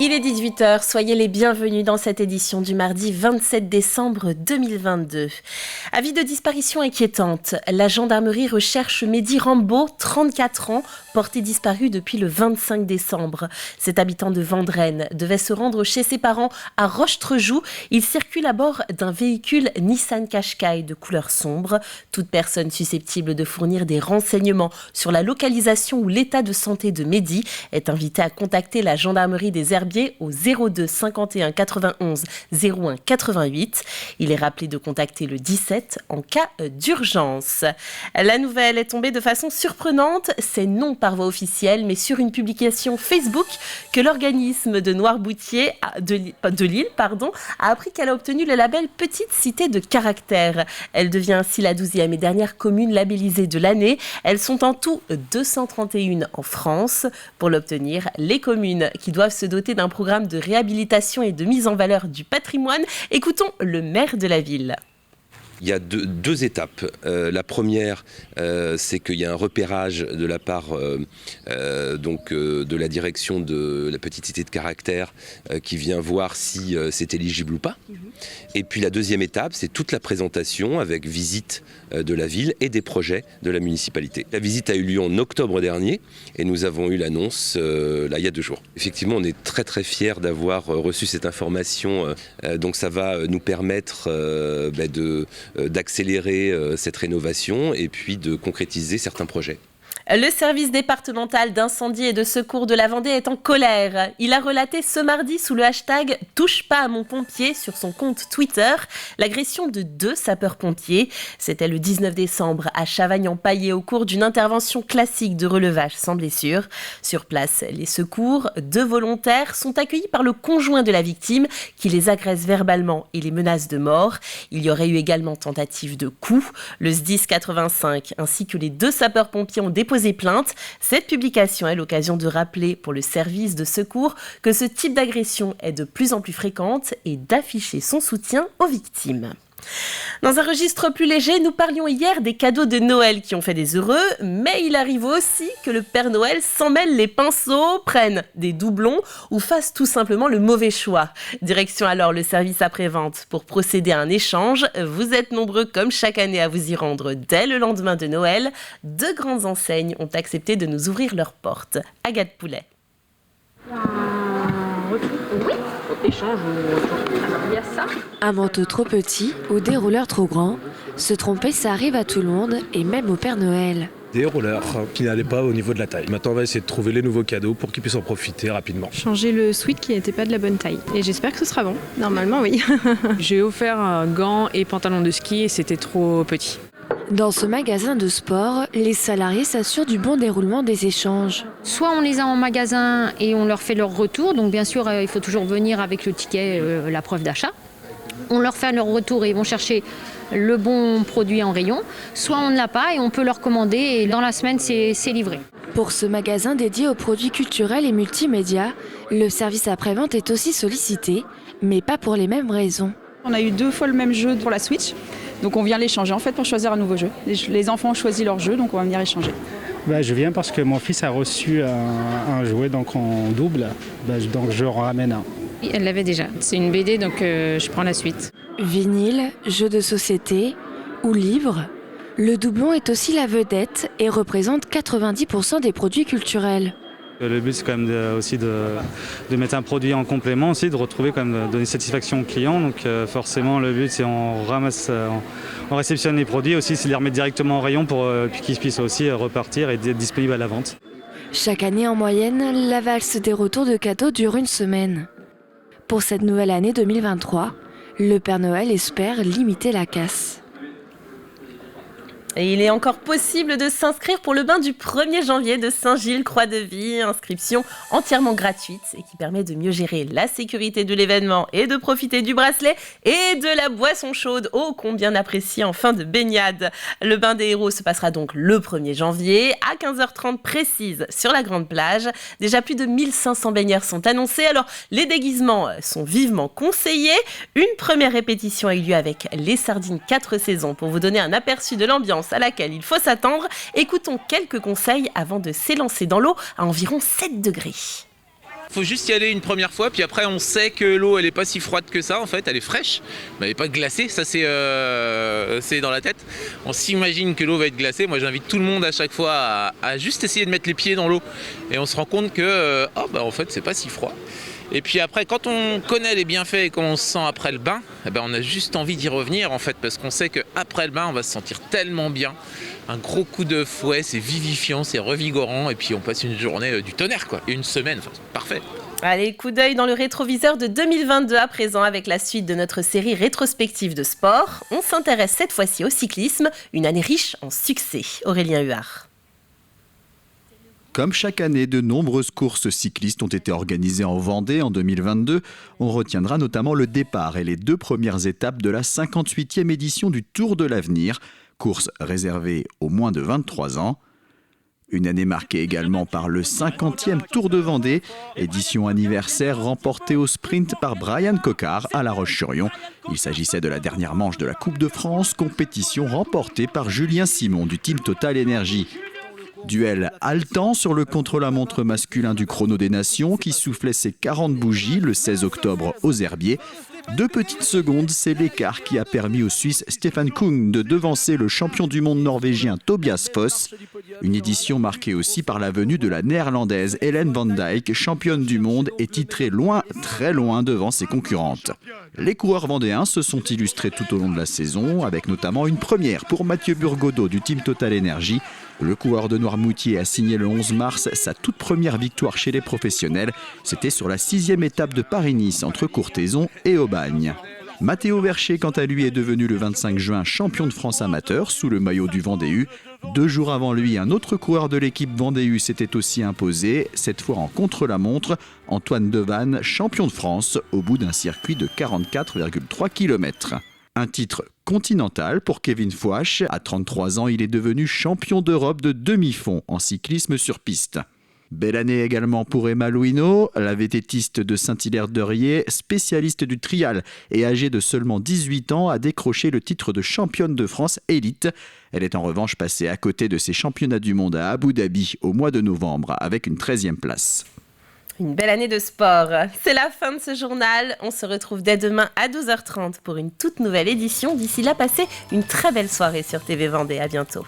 Il est 18h, soyez les bienvenus dans cette édition du mardi 27 décembre 2022. Avis de disparition inquiétante, la gendarmerie recherche Mehdi Rambo, 34 ans, porté disparu depuis le 25 décembre. Cet habitant de Vendrennes devait se rendre chez ses parents à Roche-Trejoux. Il circule à bord d'un véhicule Nissan Qashqai de couleur sombre. Toute personne susceptible de fournir des renseignements sur la localisation ou l'état de santé de Mehdi est invitée à contacter la gendarmerie des Herbiers au 02 51 91 01 88. Il est rappelé de contacter le 17 en cas d'urgence. La nouvelle est tombée de façon surprenante. C'est non par voie officielle, mais sur une publication Facebook que l'organisme de Noirmoutier de Lille a appris qu'elle a obtenu le label Petite Cité de Caractère. Elle devient ainsi la 12e et dernière commune labellisée de l'année. Elles sont en tout 231 en France. Pour l'obtenir, les communes qui doivent se doter d'un programme de réhabilitation et de mise en valeur du patrimoine. Écoutons le maire de la ville. Il y a deux étapes. La première, c'est qu'il y a un repérage de la part de la direction de la petite cité de Caractère qui vient voir si c'est éligible ou pas. Et puis la deuxième étape, c'est toute la présentation avec visite de la ville et des projets de la municipalité. La visite a eu lieu en octobre dernier et nous avons eu l'annonce il y a 2 jours. Effectivement, on est très très fiers d'avoir reçu cette information. Donc ça va nous permettre d'accélérer cette rénovation et puis de concrétiser certains projets. Le service départemental d'incendie et de secours de la Vendée est en colère. Il a relaté ce mardi sous le hashtag « Touche pas à mon pompier » sur son compte Twitter l'agression de 2 sapeurs-pompiers. C'était le 19 décembre à Chavagne-en-Paillé au cours d'une intervention classique de relevage sans blessure. Sur place, les secours, 2 volontaires, sont accueillis par le conjoint de la victime qui les agresse verbalement et les menace de mort. Il y aurait eu également tentative de coup. Le SDIS 85 ainsi que les 2 sapeurs-pompiers ont déposé plainte. Cette publication est l'occasion de rappeler pour le service de secours que ce type d'agression est de plus en plus fréquente et d'afficher son soutien aux victimes. Dans un registre plus léger, nous parlions hier des cadeaux de Noël qui ont fait des heureux, mais il arrive aussi que le Père Noël s'en mêle les pinceaux, prenne des doublons ou fasse tout simplement le mauvais choix. Direction alors le service après-vente pour procéder à un échange. Vous êtes nombreux comme chaque année à vous y rendre dès le lendemain de Noël. 2 grandes enseignes ont accepté de nous ouvrir leurs portes. Agathe Poulet. Oui, échange, il y a ça. Un manteau trop petit ou des rouleurs trop grands, se tromper ça arrive à tout le monde et même au Père Noël. Des rouleurs qui n'allaient pas au niveau de la taille. Maintenant on va essayer de trouver les nouveaux cadeaux pour qu'ils puissent en profiter rapidement. Changer le sweat qui n'était pas de la bonne taille. Et j'espère que ce sera bon. Normalement oui. J'ai offert gants et pantalons de ski et c'était trop petit. Dans ce magasin de sport, les salariés s'assurent du bon déroulement des échanges. Soit on les a en magasin et on leur fait leur retour, donc bien sûr il faut toujours venir avec le ticket, la preuve d'achat. On leur fait leur retour et ils vont chercher le bon produit en rayon. Soit on ne l'a pas et on peut leur commander et dans la semaine c'est livré. Pour ce magasin dédié aux produits culturels et multimédia, le service après-vente est aussi sollicité, mais pas pour les mêmes raisons. On a eu 2 fois le même jeu pour la Switch, donc on vient l'échanger en fait pour choisir un nouveau jeu. Les enfants ont choisi leur jeu, donc on va venir échanger. Je viens parce que mon fils a reçu un jouet donc en double, donc je ramène un. Elle l'avait déjà, c'est une BD donc je prends la suite. Vinyle, jeux de société ou livres, le doublon est aussi la vedette et représente 90% des produits culturels. Le but c'est quand même de mettre un produit en complément aussi, de retrouver quand même, de donner satisfaction au client. Donc forcément le but c'est on ramasse, on réceptionne les produits aussi, c'est de les remettre directement en rayon pour qu'ils puissent aussi repartir et être disponibles à la vente. Chaque année en moyenne, la valse des retours de cadeaux dure 1 semaine. Pour cette nouvelle année 2023, le Père Noël espère limiter la casse. Et il est encore possible de s'inscrire pour le bain du 1er janvier de Saint-Gilles-Croix-de-Vie. Inscription entièrement gratuite et qui permet de mieux gérer la sécurité de l'événement et de profiter du bracelet et de la boisson chaude, ô combien appréciée en fin de baignade. Le bain des héros se passera donc le 1er janvier à 15h30 précise sur la grande plage. Déjà plus de 1500 baigneurs sont annoncés, alors les déguisements sont vivement conseillés. Une première répétition a eu lieu avec les sardines 4 saisons pour vous donner un aperçu de l'ambiance à laquelle il faut s'attendre. Écoutons quelques conseils avant de s'élancer dans l'eau à environ 7 degrés. Faut juste y aller une première fois, puis après on sait que l'eau elle est pas si froide que ça en fait, elle est fraîche, mais elle est pas glacée, ça c'est dans la tête. On s'imagine que l'eau va être glacée, moi j'invite tout le monde à chaque fois à juste essayer de mettre les pieds dans l'eau et on se rend compte que en fait c'est pas si froid. Et puis après, quand on connaît les bienfaits et qu'on se sent après le bain, on a juste envie d'y revenir en fait, parce qu'on sait qu'après le bain, on va se sentir tellement bien. Un gros coup de fouet, c'est vivifiant, c'est revigorant, et puis on passe une journée du tonnerre, quoi, et une semaine, enfin, c'est parfait. Allez, coup d'œil dans le rétroviseur de 2022 à présent avec la suite de notre série rétrospective de sport. On s'intéresse cette fois-ci au cyclisme, une année riche en succès. Aurélien Huard. Comme chaque année, de nombreuses courses cyclistes ont été organisées en Vendée en 2022. On retiendra notamment le départ et les 2 premières étapes de la 58e édition du Tour de l'Avenir, course réservée aux moins de 23 ans. Une année marquée également par le 50e Tour de Vendée, édition anniversaire remportée au sprint par Brian Coquard à La Roche-sur-Yon. Il s'agissait de la dernière manche de la Coupe de France, compétition remportée par Julien Simon du team Total Energy. Duel haletant sur le contre-la-montre masculin du Chrono des Nations qui soufflait ses 40 bougies le 16 octobre aux Herbiers. 2 petites secondes, c'est l'écart qui a permis au Suisse Stefan Kung de devancer le champion du monde norvégien Tobias Foss. Une édition marquée aussi par la venue de la néerlandaise Ellen van Dijk, championne du monde et titrée loin, très loin devant ses concurrentes. Les coureurs vendéens se sont illustrés tout au long de la saison, avec notamment une première pour Mathieu Burgodeau du team Total Energy. Le coureur de Noirmoutier a signé le 11 mars sa toute première victoire chez les professionnels. C'était sur la 6e étape de Paris-Nice entre Courthézon et Aubagne. Matteo Vercher, quant à lui, est devenu le 25 juin champion de France amateur sous le maillot du Vendée U. 2 jours avant lui, un autre coureur de l'équipe Vendée U s'était aussi imposé, cette fois en contre-la-montre, Antoine Devanne, champion de France au bout d'un circuit de 44,3 km. Un titre continental pour Kevin Fouache. À 33 ans, il est devenu champion d'Europe de demi-fond en cyclisme sur piste. Belle année également pour Emma Louineau, la vététiste de Saint-Hilaire-de-Riez, spécialiste du trial et âgée de seulement 18 ans, a décroché le titre de championne de France élite. Elle est en revanche passée à côté de ses championnats du monde à Abu Dhabi au mois de novembre avec une 13e place. Une belle année de sport. C'est la fin de ce journal. On se retrouve dès demain à 12h30 pour une toute nouvelle édition. D'ici là, passez une très belle soirée sur TV Vendée. À bientôt.